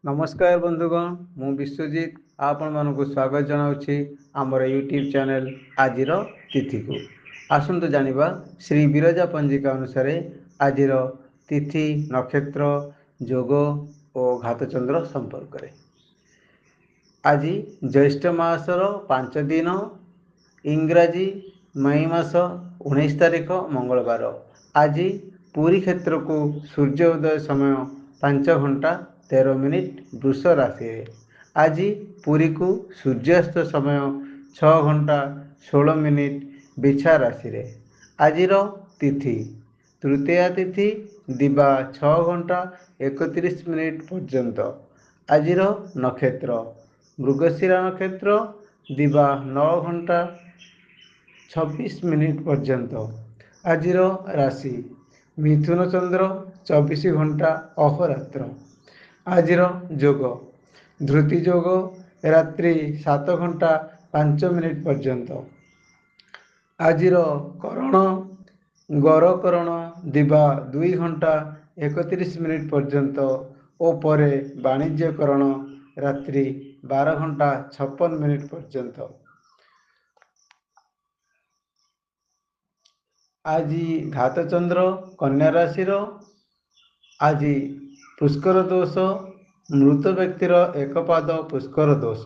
नमस्कार बंधुगण मु विश्वजित आपण मानक स्वागत जनाऊँगी आमर यूट्यूब चैनल आज तिथि को आसतु जानिबा श्री बिरजा पंजिका अनुसार आज तिथि नक्षत्र जोग और घातचंद्र संपर्क में आज ज्येष्ठ मासर 5 दिन इंग्राजी मई मास 19 तारिख मंगलवार आज पुरी क्षेत्र को सूर्योदय समय 5 घंटा 13 मिनिट वृष राशि आज पुरी को सूर्यास्त समय 6 घंटा 16 मिनिट बिछा राशि आज तिथि तृतीया तिथि दिवा 6 घंटा 31 मिनिट पर्यंत आज नक्षत्र मृगशिरा नक्षत्र दिवा 9 घंटा 26 मिनिट पर्यंत आज राशि मिथुन चंद्र 24 घंटा अहोरात्र आज जोग धृति जोग रात्रि 7 घंटा 5 मिनिट पर्यंत आज करण गौरकरण दिवा 2 घंटा 31 मिनिट पर्यंत और परे वाणिज्यकरण रात्रि 12 घंटा 56 मिनिट पर्यंत आज घातचंद्र कन्या राशि आज पुष्कर दोष मृत व्यक्तिर एक पाद पुष्कर दोष